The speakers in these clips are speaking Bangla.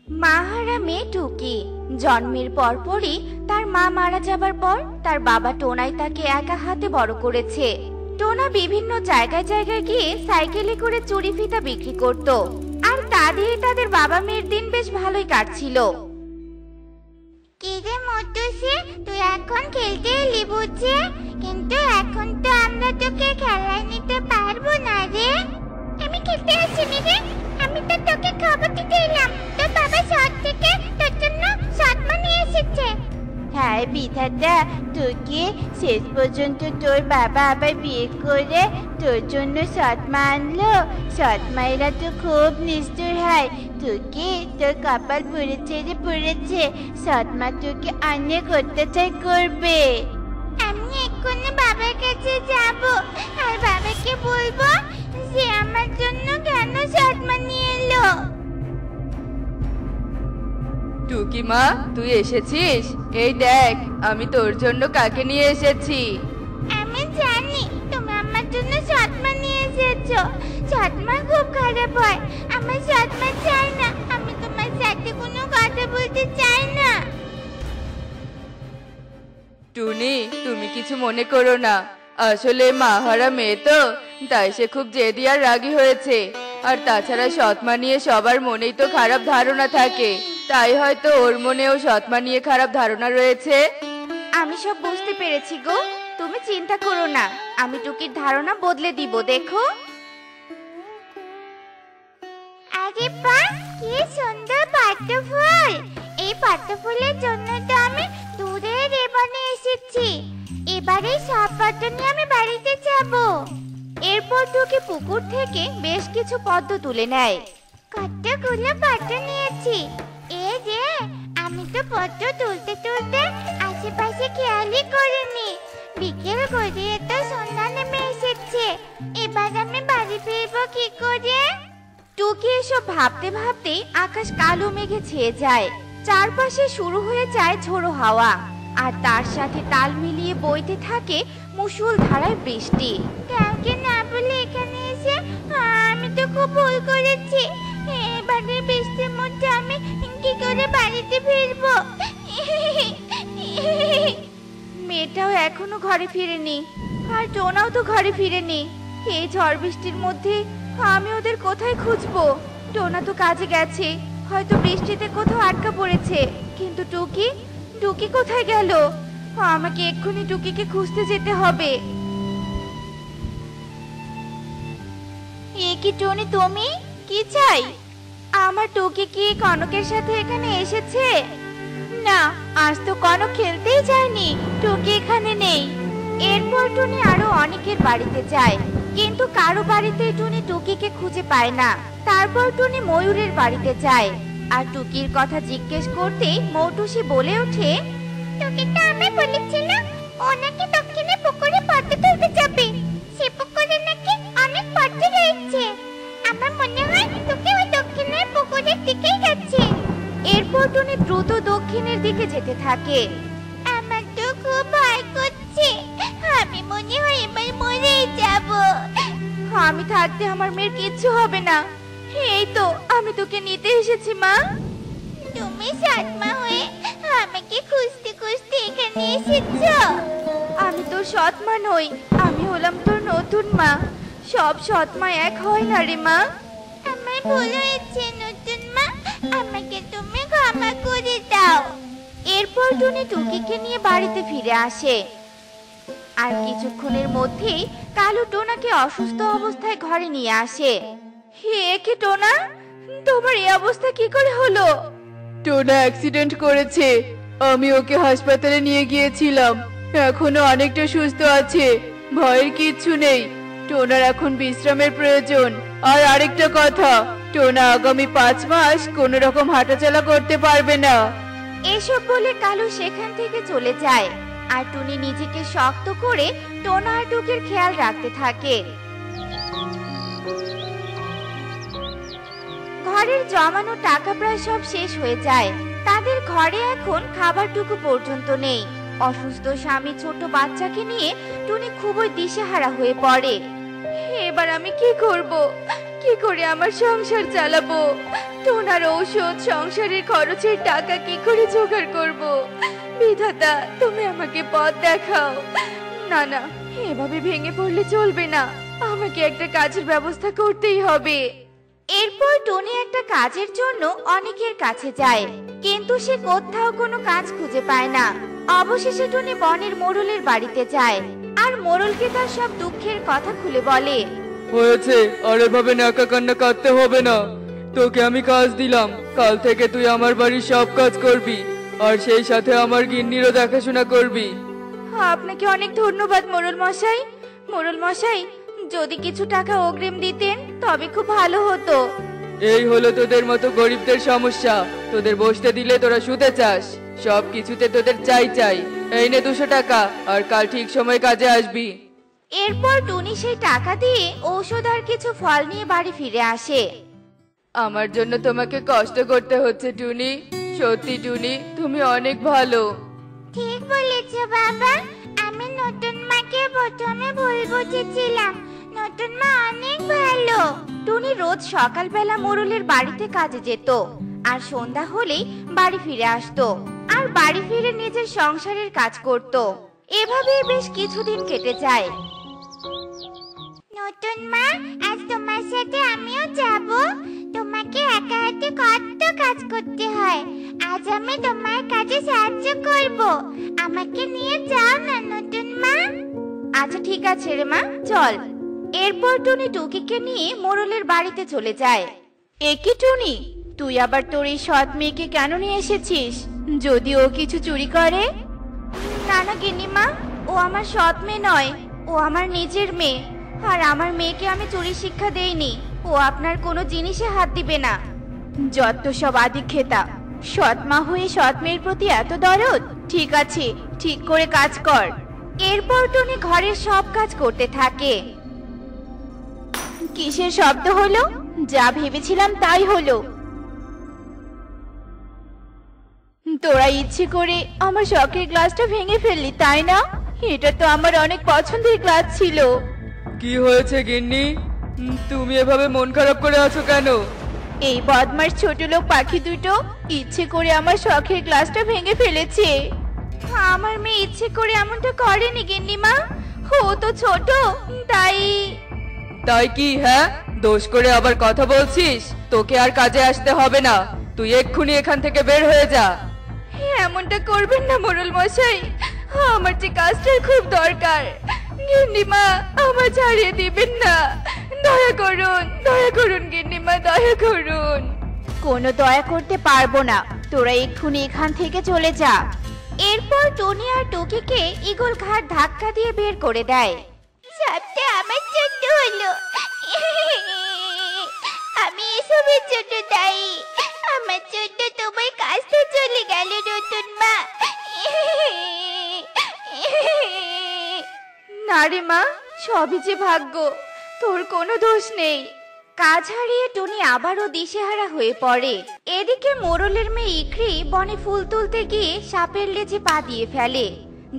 মাহারা মেয়ে টুকি জন্মের পরপরই তার মা মারা যাবার পর তার বাবা টোনাই তাকে একা হাতে বড় করেছে। টোনা বিভিন্ন জায়গায় জায়গায় গিয়ে সাইকেলে করে চুরি ফিতা বিক্রি করত, আর তা দিয়ে তাদের বাবা মেয়ের দিন বেশ ভালোই কাটছিল। কি রে মটুসি, তুই এখন খেলতে এলি বুঝছি, কিন্তু এখন তো আমরা তোকে খেলায় নিতে পারবো না রে। আমি খেলতে আসিনি রে, আমি তো তোকে খাবার দিতে এলাম। তোর বাবা শহর থেকে তোর জন্য সৎমা নিয়ে এসেছে। হ্যাঁ বিধাতা, তোকে শেষ পর্যন্ত তোর বাবা আবার বিয়ে করে তোর জন্য সৎমা আনলো। সৎমায়েরা তো খুব নিষ্ঠুর হয়, তোকে তোর কপাল পড়েছে রে পড়েছে। সৎমা তোকে অনেক অত্যাচার করবে। আমি এক্ষুনি বাবার কাছে যাব আর বাবাকে বলবো যে আমার জন্য কেন সৎমা নিয়ে এলো। টুকি মা, তুই এসেছিস? এই দেখ আমি তোর জন্য কাকে নিয়ে এসেছি। আমি জানি তুমি আমার জন্য সৎমা নিয়ে এসেছো। সৎমা খুব খারাপ হয়, আমার সৎমা চাই না। আমি তোমার সাথে কোনো কথা বলতে চাই না। টুনি, তুমি কিছু মনে করো না, আসলে মাহারা মেয়ে তো, তাই সে খুব জেদি আর রাগী হয়েছে। আর তাছাড়া সৎমা নিয়ে সবার মনেই তো খারাপ ধারণা থাকে, তাই হয়তো ওর মনেও সৎমা নিয়ে খারাপ ধারণা রয়েছে। আমি সব বুঝতে পেরেছি গো, তুমি চিন্তা করো না, আমি টুকির ধারণা বদলে দিব। দেখো আরে বাহ, কি সুন্দর পদ্ম ফুল! এই পদ্ম ফুলের জন্য তো আমি দূরের বনে এসেছি। এবারে সব পদ্ম নিয়ে আমি বাড়িতে যাব। এরপর টুকি পুকুর থেকে বেশ কিছু পদ্ম তুলে নেয়। কতগুলো পদ্ম নিয়েছি। এই যে, আমি তো পদ্ম তুলতে তুলতে আশেপাশে খেয়ালই করিনি। বিকেল গড়িয়ে তো সন্ধ্যা নেমে এসেছে। এবার আমি বাড়ি ফিরবো কি করে? টুকি এসব ভাবতে ভাবতে আকাশ কালো মেঘে ছেয়ে যায়, চারপাশে শুরু হয়ে যায় ঝোড়ো হাওয়া, আর তার সাথে তাল মিলিয়ে বইতে থাকে মুষল ধারায় বৃষ্টি। কাউকে না বলে এখানে এসে আমি তো খুব ভুল করেছি। এবারে বৃষ্টির মধ্যে আমি কি করে বাড়িতে ফিরবো? মেয়েটাও এখনো ঘরে ফিরেনি, আর টোনাও তো ঘরে ফিরেনি। এই ঝড় বৃষ্টির মধ্যে আমি ওদের কোথায় খুঁজবো? টোনা তো কাজে গেছে, হয়তো বৃষ্টিতে কোথাও আটকা পড়েছে। কিন্তু টুকি, টুকি কোথায় গেল? আমাকে এক্ষুনি টুকিকে খুঁজতে যেতে হবে। এ কি টনি, তুমি কি চাই? আমার টুকি কি কনকের সাথে এখানে এসেছে? না, আজ তো কনক খেলতেই যায়নি, টুকি এখানে নেই। এরপর টুনি আরো অনেকের বাড়িতে যায়, কিন্তু কারো বাড়িতে টুনি টুকিকে খুঁজে পায় না। তারপর টুনি ময়ূরের বাড়িতে যায়, আর টুকির কথা জিজ্ঞেস করতেই মৌটুসি বলে ওঠে, টুকি তো আমায় বলেছিল ও নাকি দক্ষিণে পুকুরে পদ্ম তুলতে যাবে। সে পুকুরে নাকি অনেক পদ্ম রয়েছে। আমার মনে হয় টুকি ওই দক্ষিণের পুকুরের দিকেই গেছে। এরপর টুনি দ্রুত দক্ষিণের দিকে যেতে থাকে। আমার তো খুব ভয় করছে, আমি মনে হয় এবার মরেই যাব। আমি থাকতে আমার মেয়ের কিচ্ছু হবে না। এই তো আমি তোকে নিতে এসেছি মা। তুমি সৎমা হয়ে আমাকে খুঁজতে খুঁজতে এখানে এসেছো? আমি তোর সৎ মা নই, আমি হলাম তোর নতুন মা। সব সৎ মা এক হয় না রে মা। আমার ভুল হয়েছে নতুন মা, আমাকে তুমি ক্ষমা করে দাও। এরপর টুনি টুকিকে নিয়ে বাড়িতে ফিরে আসে, আর কিছুক্ষণের মধ্যেই কালু টোনাকে অসুস্থ অবস্থায় ঘরে নিয়ে আসে। হে কি টোনা, তোমার এই অবস্থা কি করে হলো? টোনা অ্যাক্সিডেন্ট করেছে, আমি ওকে হাসপাতালে নিয়ে গিয়েছিলাম, এখনো অনেকটা সুস্থ আছে, ভয়ের কিচ্ছু নেই। টোনার এখন বিশ্রামের প্রয়োজন। আর আরেকটা কথা, টোনা আগামী 5 মাস কোনো রকম হাঁটাচলা করতে পারবে না। এসব বলে কালু সেখান থেকে চলে যায়, আর টুনি নিজেকে শক্ত করে টোনা আর টুকির খেয়াল রাখতে থাকে। ঘরের জমানো টাকা প্রায় সব শেষ হয়ে যায়, তাদের ঘরে এখন খাবারটুকু পর্যন্ত নেই। অসুস্থ স্বামী ছোট বাচ্চাকে নিয়ে টুনি খুবই দিশেহারা হয়ে পড়ে। এবার আমি কি করব? কি করে আমার সংসার চালাবো? টোনার ঔষধ সংসারের খরচের টাকা কি করে জোগাড় করব? বিধাতা, তুমি আমাকে পথ দেখাও। না না, এভাবে ভেঙে পড়লে চলবে না, আমাকে একটা কাজের ব্যবস্থা করতেই হবে। এরপর টনি একটা কাজের জন্য অনেকের কাছে যায়, কিন্তু সে কোথাও কোনো কাজ খুঁজে পায় না। অবশেষে টনি বনের মোড়লের বাড়িতে যায় আর মোড়লকে তার সব দুঃখের কথা খুলে বলে। হয়েছে, আর এভাবে ন্যাকা কান্না কাঁদতে হবে না। তোকে আমি কাজ দিলাম, কাল থেকে তুই আমার বাড়ির সব কাজ করবি, আর সেই সাথে আমার গিন্নিরও দেখাশোনা করবি। আপনাকে অনেক ধন্যবাদ মোড়ল মশাই। মোড়ল মশাই, যদি কিছু টাকা অগ্রিম দিতেন তবে খুব ভালো হতো। এই হলো তোদের মতো গরিবদের সমস্যা। তোদের বসতে দিলে তোরা শুতে চাস, সব কিছুতে তোদের চাই চাই। এই নে 200 টাকা, আর কাল ঠিক সময় কাজে আসবি। এরপর টুনি সেই টাকা দিয়ে ঔষধ আর কিছু ফল নিয়ে বাড়ি ফিরে আসে। আমার জন্য তোমাকে কষ্ট করতে হচ্ছে টুনি। সত্যি টুনি, তুমি অনেক ভালো। ঠিক বলেছো বাবা, আমি নতুন মাকে প্রথমে ভুল বুঝেছিলাম। নতুন মা অনেক ভালো। টুনি রোজ সকালবেলা মোড়লের বাড়িতে কাজে যেত, আর সন্ধ্যা হলেই বাড়ি ফিরে আসতো, আর বাড়ি ফিরে নিজের সংসারের কাজ করত। এভাবেই বেশ কিছুদিন কেটে যায়। নতুন মা, আজ তোমার সাথে আমিও যাব। তোমাকে একা হাতে কত কাজ করতে হয়, আজ আমি তোমার কাজে সাহায্য করব। আমাকে নিয়ে যাও না নতুন মা। আচ্ছা ঠিক আছে রে মা, চল। এরপর টুনি টুকিকে নিয়ে মোড়লের বাড়িতে চলে যায়। একি টুনি, তুই আবার তোর এই সৎ মেয়েকে কেন নিয়ে এসেছিস? যদি ও কিছু চুরি করে? না না গিন্নিমা, ও আমার সৎ মেয়ে নয়, ও আমার নিজের মেয়ে। আর আমার মেয়েকে আমি চুরি শিক্ষা দেইনি। ও আপনার কোনো জিনিসে হাত দিবে না। যত সব আদিক্ষেতা, সৎ মা হয়ে সৎ মেয়ের প্রতি এত দরদ? ঠিক আছে, ঠিক করে কাজ কর। এরপর টুনি ঘরের সব কাজ করতে থাকে। কিসের শব্দ হলো? যা ভেবেছিলাম তাই হলো। তোরা ইচ্ছে করে আমার শখের গ্লাসটা ভেঙে ফেললি, তাই না? এটা তো আমার অনেক পছন্দের গ্লাস ছিল। কি হয়েছে গিন্নি? তুমি এভাবে মন খারাপ করে আছো কেন? এই বদমাশ ছোট লোক পাখি দুটো ইচ্ছে করে আমার শখের গ্লাসটা ভেঙে ফেলেছে। আমার মেয়ে ইচ্ছে করে এমনটা করেনি গিন্নিমা, ও তো ছোট, তাই। তাই কি? হ্যাঁ, দোষ করে আবার কথা বলছিস? তোকে আর কাজে আসতে হবে না, তুই এক্ষুনি এখান থেকে বের হয়ে যা। এমনটা করবেন না মোড়ল মশাই, আমার যে কাজটার খুব দরকার। গিন্নিমা, আমার ছাড়িয়ে দিবেন না, দয়া করুন গিন্নিমা, দয়া করুন। কোনো দয়া করতে পারবো না, তোরা এক্ষুনি এখান থেকে চলে যা। এরপর টনি আর টুকিকে ঈগল ঘাট ধাক্কা দিয়ে বের করে দেয়। সবটা আমার জন্য হলো, আমি এসবের জন্য দায়ী। আমার জন্য তোমার কাজটা চলে গেল নতুন মা। না রে মা, সবই যে ভাগ্য, তোর কোনো দোষ নেই। কাজ হারিয়ে টুনি আবারও দিশেহারা হয়ে পড়ে। এদিকে মোড়লের মেয়ে ইকরি বনে ফুল তুলতে গিয়ে সাপের লেজে পা দিয়ে ফেলে,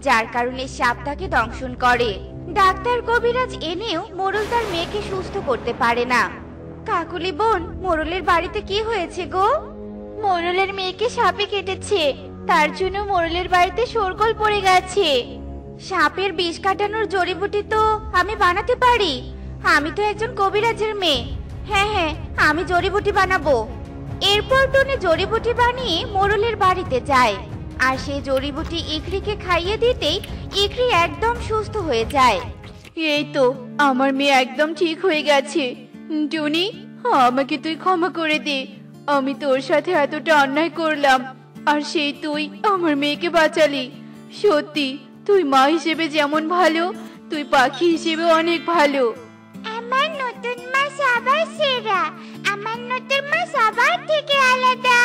যার কারণে সাপ তাকে দংশন করে। ডাক্তার কবিরাজ এনেও মোড়ল তার মেয়েকে সুস্থ করতে পারে না। কাকুলি বোন, মোড়লের বাড়িতে কি হয়েছে গো? মোড়লের মেয়েকে সাপে কেটেছে, তার জন্য মোড়লের বাড়িতে শোরগোল পড়ে গেছে। সাপের বিষ কাটানোর জড়িবুটি তো আমি বানাতে পারি, আমি তো একজন কবিরাজের মেয়ে। হ্যাঁ হ্যাঁ, আমি জড়িবুটি বানাবো। এরপর টুনি জড়িবুটি বানিয়ে মোড়লের বাড়িতে যায়, আর সেই জড়িবুটি ইকরিকে খাইয়ে দিতেই ইকরি একদম সুস্থ হয়ে যায়। এই তো, আমার মেয়ে একদম ঠিক হয়ে গেছে। টুনি, আমাকে তুই ক্ষমা করে দে, আমি তোর সাথে এতটা অন্যায় করলাম, আর সেই তুই আমার মেয়েকে বাঁচালি। সত্যি তুই মা হিসেবে যেমন ভালো, তুই পাখি হিসেবে অনেক ভালো। আমার নতুন মা সবার সেরা, আমার নতুন মা সবার থেকে আলাদা।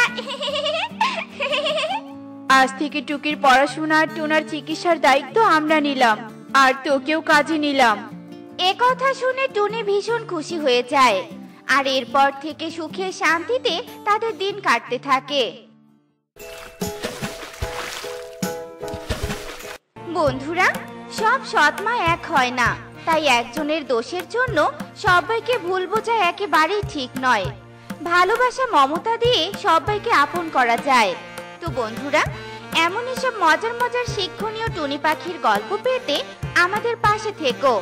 আজ থেকে টুকির পড়াশোনা আর টোনার চিকিৎসার দায়িত্ব আমরা নিলাম, আর তোকেও কাজে নিলাম। এ কথা শুনে টুনি ভীষণ খুশি হয়ে যায়, আর এরপর থেকে সুখে শান্তিতে তাদের দিন কাটতে থাকে। বন্ধুরা, সব সৎ মা এক হয় না, তাই একজনের দোষের জন্য সবাইকে ভুল বোঝা একেবারেই ঠিক নয়। ভালোবাসা মমতা দিয়ে সবাইকে আপন করা যায়। তো বন্ধুরা, এমনই সব মজার মজার শিক্ষণীয় টুনি পাখির গল্প পেতে আমাদের পাশে থেকো।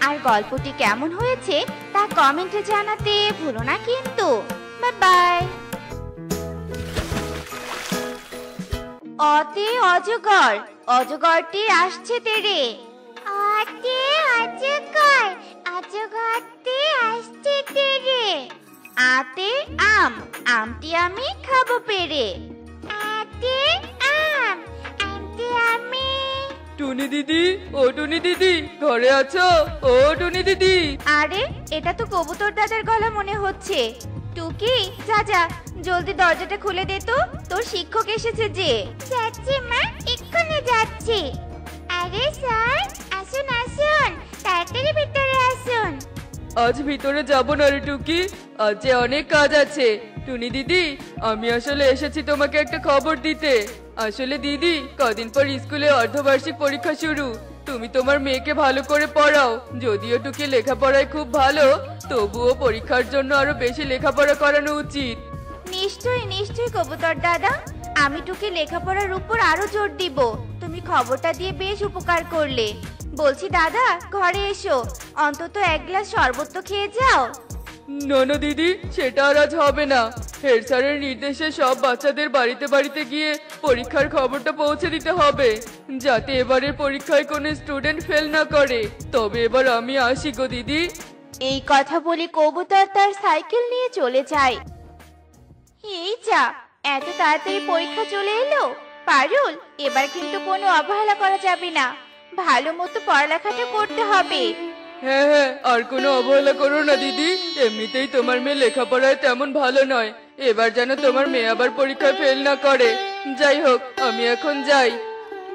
আর গল্পটি কেমন হয়েছে তা কমেন্টে জানাতে ভুলো না কিন্তু। Bye bye. অতে অজগর, অজগরটি আসছে তেরে। অতে অজগর, অজগরটি আসছে তেরে। আতে আম, আমটি আমি খাবো পেরে। আতে আম, আমটি আমি। টুনি দিদি, ও টুনি দিদি, ঘরে আছো? ও টুনি দিদি। আরে, এটা তো কবুতর দাদার গলা মনে হচ্ছে। টুকি, যা যা, জলদি দরজাটা খুলে দে তো, তোর শিক্ষক এসেছে যে। যাচ্ছি মা, এক্ষুনি যাচ্ছি। আরে স্যার, আসুন আসুন, তাড়াতাড়ি ভিতরে আসুন। আজ ভিতরে যাব না রে টুকি, আজ যে অনেক কাজ আছে। টুনি দিদি, আমি আসলে এসেছি তোমাকে একটা খবর দিতে। আসলে দিদি, কদিন পর স্কুলে অর্ধবার্ষিক পরীক্ষা শুরু। তুমি তোমার মেয়েকে ভালো করে পড়াও। যদিও টুকি লেখাপড়ায় খুব ভালো, তবুও পরীক্ষার জন্য আরো বেশি লেখাপড়া করানো উচিত। নিশ্চয়ই নিশ্চয়ই কবুতর দাদা, আমি টুকি লেখাপড়ার উপর আরো জোর দিব। তুমি খবরটা দিয়ে বেশ উপকার করলে। বলছি দাদা, ঘরে এসো, অন্তত এক গ্লাস শরবত তো খেয়ে যাও। না না দিদি, সেটা আর আজ হবে না। হেড স্যারের নির্দেশে সব বাচ্চাদের বাড়িতে বাড়িতে গিয়ে পরীক্ষার খবরটা পৌঁছে দিতে হবে, যাতে এবারের পরীক্ষায় কোনো স্টুডেন্ট ফেল না করে। তবে এবার আমি আসি গো দিদি। এই কথা বলে কবুতর তার সাইকেল নিয়ে চলে যায়। এই যা, এত তাড়াতাড়ি পরীক্ষা চলে এলো। পারুল, এবার কিন্তু কোনো অবহেলা করা যাবে না, ভালো মতো পড়ালেখাটা করতে হবে। হ্যাঁ হ্যাঁ, আর কোনো অবহেলা করো না দিদি। এমনিতেই তোমার মেয়ে লেখাপড়ায় তেমন ভালো নয়, এবার যেন তোমার মেয়ে আবার পরীক্ষায় ফেল না করে। যাই হোক, আমি এখন যাই।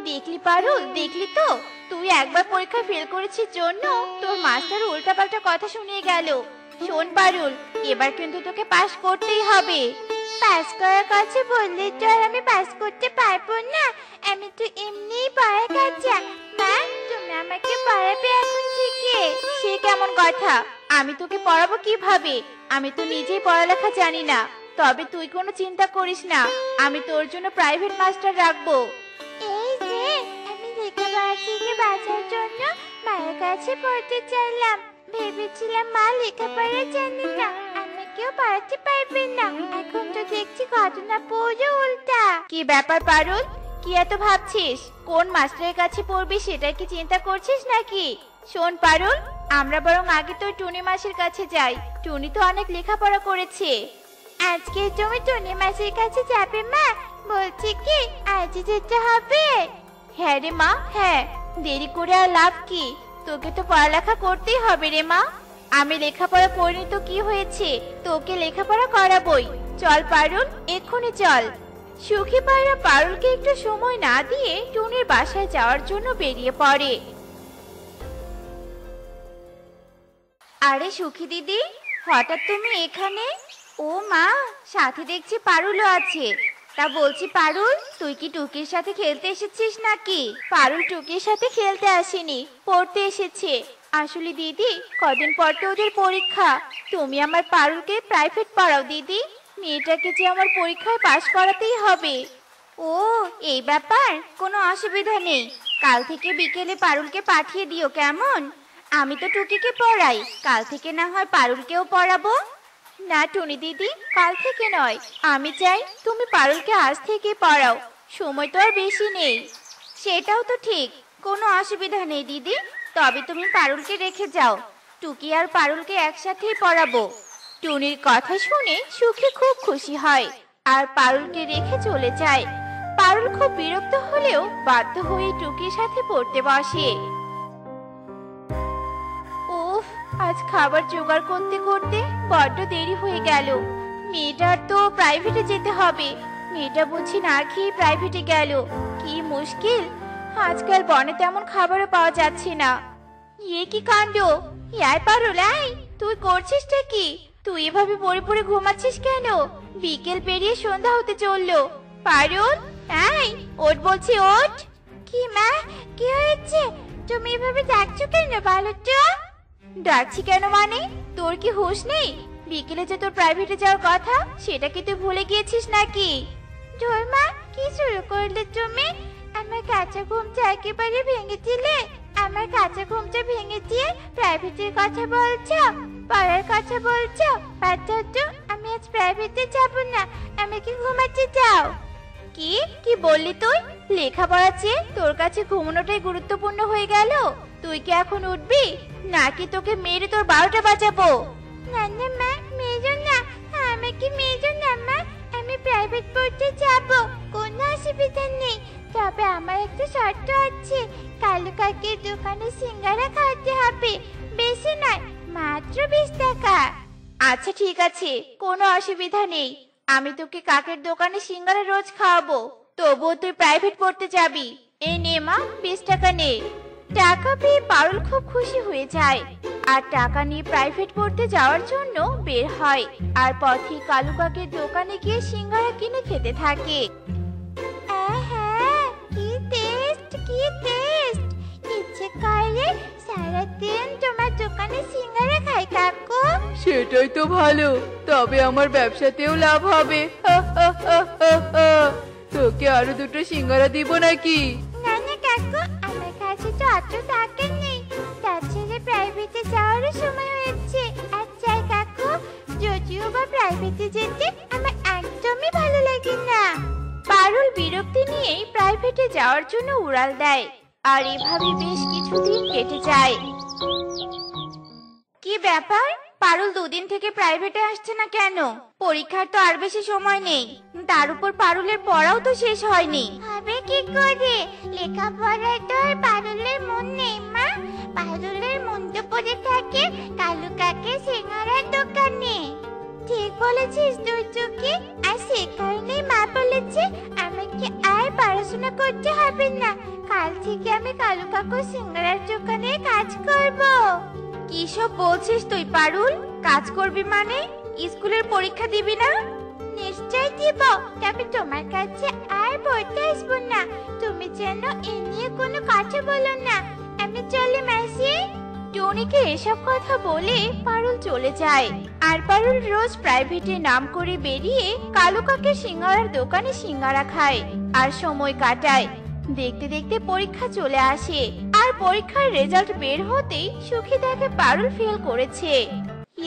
দেখলি পারুল, দেখলি তো, তুই একবার পরীক্ষায় ফেল করেছিস জন্য তোর মাস্টার উল্টাপাল্টা কথা শুনিয়ে গেল। শোন পারুল, এবার কিন্তু তোকে পাশ করতেই হবে। পাস করার কথা বললে তো আর আমি পাস করতে পারবো না। আমি তো এমনিই পড়া কাঁচা। মা, তুমি আমাকে পড়াবে এখন থেকে। সে কেমন কথা? আমি তোকে পড়াবো কিভাবে? আমি তো নিজেই পড়ালেখা জানি না। তবে তুই কোনো চিন্তা করিস না, আমি তোর জন্য প্রাইভেট মাস্টার রাখবো। এই যে, আমি লেখাপড়া থেকে বাঁচার জন্য মায়ের কাছে পড়তে চাইলাম। ভেবেছিলাম মা লেখাপড়া জানে না, আমাকেও পড়াতে পারবে না। এখন তো দেখছি ঘটনা পুরো উল্টা। কি ব্যাপার পারুল, কি এত ভাবছিস? কোন মাস্টারের কাছে পড়বি সেটা কি চিন্তা করছিস নাকি? শোন পারুল, আমরা বরং আগে তো টুনি মাসির কাছে যাই। টুনি তো অনেক লেখাপড়া করেছে। আজকে তুমি টুনি মাসির কাছে যাবে মা? বলছি কি আজ যেতে হবে? হ্যাঁ রে মা, হ্যাঁ। দেরি করে আর লাভ কি? তোকে তো পড়ালেখা করতেই হবে রে মা। আমি লেখাপড়া করিনি তো কি হয়েছে, তোকে লেখাপড়া করাবই। চল পারুল, এক্ষুনি চল। সুখী পায়রা পারুলকে একটু সময় না দিয়ে টুনির বাসায় যাওয়ার জন্য বেরিয়ে পড়ে। আরে সুখী দিদি, হঠাৎ তুমি এখানে? ও মা, সাথে দেখছি পারুলও আছে। তা বলছি পারুল, তুই কি টুকির সাথে খেলতে এসেছিস নাকি? পারুল টুকির সাথে খেলতে আসেনি, পড়তে এসেছে। আসলে দিদি, কদিন পর তো ওদের পরীক্ষা। তুমি আমার পারুলকে প্রাইভেট পড়াও দিদি। মেয়েটাকে যে আমার পরীক্ষায় পাশ করাতেই হবে। ও, এই ব্যাপার, কোনো অসুবিধা নেই। কাল থেকে বিকেলে পারুলকে পাঠিয়ে দিও কেমন? আমি তো টুকিকে পড়াই, কাল থেকে না হয় পারুলকেও পড়াবো। না টুনি দিদি, কাল থেকে নয়। আমি চাই তুমি পারুলকে আজ থেকে পড়াও, সময় তো আর বেশি নেই। সেটাও তো ঠিক, কোনো অসুবিধা নেই দিদি। তবে তুমি পারুলকে রেখে যাও, টুকি আর পারুলকে একসাথেই পড়াবো। টুনির কথা শুনে সুখী খুব খুশি হয় আর পারুলকে রেখে চলে যায়। পারুল খুব বিরক্ত হলেও বাধ্য হয়ে টুকির সাথে পড়তে বসে। উফ, আজ খাবার জোগাড় করতে করতে বড্ড দেরি হয়ে গেল। মেয়েটার তো প্রাইভেটে যেতে হবে। মেয়েটা বুঝি না খেয়ে প্রাইভেটে গেল। কি মুশকিল, আজকাল বনে তেমন খাবারও পাওয়া যাচ্ছে না। ইয়ে কি কাণ্ড! আয় পারুল, আয়, তুই করছিসটা কি? তুই এভাবে পড়ে পড়ে ঘুমাচ্ছিস কেন? বিকেল পেরিয়ে সন্ধ্যা হতে চললো। পারুল, আয়, ওঠ বলছি, ওঠ। কি মা, কি হয়েছে? তুমি এভাবে ডাকছো কেন বলো তো? ডাকছি কেন মানে? তোর কি হুঁশ নেই? বিকেলে যে তোর প্রাইভেটে যাওয়ার কথা সেটা কি তুই ভুলে গিয়েছিস নাকি? ধুর মা, কি শুরু করলে তুমি? আমার কাঁচা ঘুমটা একেবারে ভেঙে দিলে। আমার কাঁচা ঘুমটা ভেঙে দিয়ে প্রাইভেটের কথা বলছো, পড়ার কথা বলছো। বাদ দাও তো, আমি আজ প্রাইভেটে যাব না, আমাকে ঘুমাতে দাও। কি কি বললি তুই? লেখাপড়া চেয়ে তোর কাছে ঘুমানোটাই গুরুত্বপূর্ণ হয়ে গেল? তুই কি এখন উঠবি নাকি তোকে মেরে তোর 12টা বাজাবো? না না মা, মেরো না, আমাকে মেরো না মা। আমি প্রাইভেট পড়তে যাব, কোনো অসুবিধা নেই। তবে আমার একটা শর্ত আছে, কালু কাকির দোকানে সিঙ্গারা খাওয়াতে হবে। বেশি নয়, মাত্র 20 টাকা। আচ্ছা ঠিক আছে, কোনো অসুবিধা নেই। আমি তোকে কাকের দোকানে সিঙ্গারা রোজ খাওয়াবো, তবুও তুই প্রাইভেট পড়তে যাবি। এই নে মা, 20 টাকা নে। টাকা পেয়ে পারুল খুব খুশি হয়ে যায় আর টাকা নিয়ে প্রাইভেট পড়তে যাওয়ার জন্য বের হয়। আর পথে কালু কাকের দোকানে গিয়ে সিঙ্গারা কিনে খেতে থাকে। আহা, কি টেস্ট, কি টেস্ট! ইচ্ছে করে সারাদিন তোমার দোকানে সিঙ্গারা খাই কাকু। সেটাই তো ভালো, তবে আমার ব্যবসাতেও লাভ হবে। তোকে আরো 2টো সিঙ্গারা দিব নাকি? না না কাকু, আমার কাছে তো অত টাকা নেই। তাছাড়া প্রাইভেটে যাওয়ারও সময় হয়েছে। আর যাই কাকু, যদিও বা প্রাইভেটে যেতে আমার একদমই ভালো লাগে না। পারুল বিরক্তি নিয়েই প্রাইভেটে যাওয়ার জন্য উড়াল দেয়। আর এভাবে বেশ কিছুদিন কেটে যায়। কি ব্যাপার, পারুল 2 দিন থেকে প্রাইভেটে আসছে না কেন? পরীক্ষার তো আর বেশি সময় নেই, তার উপর পারুলের পড়াও তো শেষ হয়নি। হবে কি করে? লেখাপড়ায় তো আর পারুলের মন নেই মা। পারুলের মন তো পড়ে থাকে কালু কাকে সিঙ্গারার দোকানে। ঠিক বলেছিস তুই চুকি। আর সে কারণেই মা বলেছে আমাকে আর পড়াশোনা করতে হবে না। কাল থেকে আমি কালু কাকু সিঙ্গারার দোকানে কাজ করব। কি সব বলছিস তুই পারুল? কাজ করবি মানে? স্কুলের পরীক্ষা দিবি না? নিশ্চয় দিব, তবে তোমার কাছে আর পড়তে আসবো না। তুমি যেন এ নিয়ে কোনো কথা বলো না। আমি চলি মাসি। টনিকে এসব কথা বলে পারুল চলে যায়। আর পারুল রোজ প্রাইভেটে নাম করে বেরিয়ে কালু কাকের সিঙ্গারার দোকানে সিঙ্গারা খায় আর সময় কাটায়। দেখতে দেখতে পরীক্ষা চলে আসে। আর পরীক্ষার রেজাল্ট বের হতেই সুখী দেখে পারুল ফেল করেছে।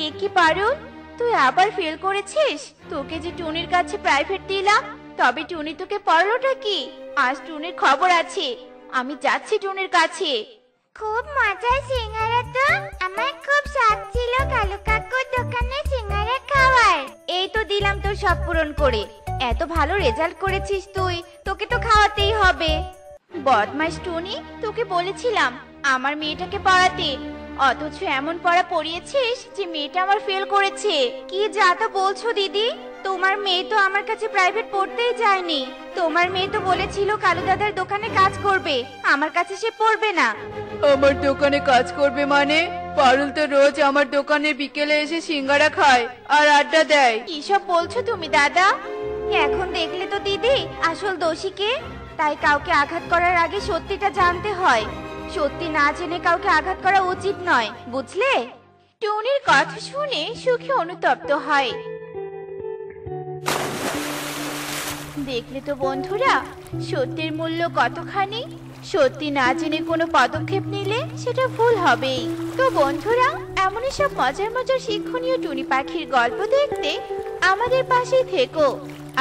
এ কি পারুল, তুই আবার ফেল করেছিস? তোকে যে টুনির কাছে প্রাইভেট দিলাম, তবে টুনি তোকে পড়ালোটা কি? আজ টুনির খবর আছে, আমি যাচ্ছি টুনির কাছে। খুব মজার সিঙ্গারা তো। আমার খুব শখ ছিল কালু কাকুর দোকানে সিঙ্গারা খাওয়ার। এই তো দিলাম তোর সব পূরণ করে। এত ভালো রেজাল্ট করেছিস তুই, তোকে তো খাওয়াতেই হবে। বদমাইশ টুনি, তোকে বলেছিলাম আমার মেয়েটাকে পড়াতে, অথচ এমন পড়া পড়িয়েছিস যে মেয়েটা আমার ফেল করেছে। কি যা তা বলছো দিদি? তোমার মেয়ে তো আমার কাছে প্রাইভেট পড়তেই যায়নি। তোমার মেয়ে তো বলেছিল কালু দাদার দোকানে কাজ করবে, আমার কাছে সে পড়বে না। আমার দোকানে কাজ করবে মানে? পারুল তো রোজ আমার দোকানে বিকেলে এসে সিঙ্গারা খায় আর আড্ডা দেয়। কি সব বলছো তুমি দাদা? এখন দেখলে তো দিদি আসল দোষী কে। তাই কাউকে আঘাত করার আগে সত্যিটা জানতে হয়। সত্যি না জেনে কাউকে আঘাত করা উচিত নয়, বুঝলে? টুনির কথা শুনে সুখী অনুতপ্ত হয়। দেখলে তো বন্ধুরা, সত্যের মূল্য কতখানি। সত্যি না জেনে কোনো পদক্ষেপ নিলে সেটা ভুল হবেই। তো বন্ধুরা, এমনই সব মজার মজার শিক্ষণীয় টুনি পাখির গল্প দেখতে আমাদের পাশেই থেকো।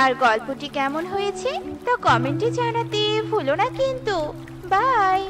আর গল্পটি কেমন হয়েছে তা কমেন্টে জানাতে ভুলো না কিন্তু। বাই।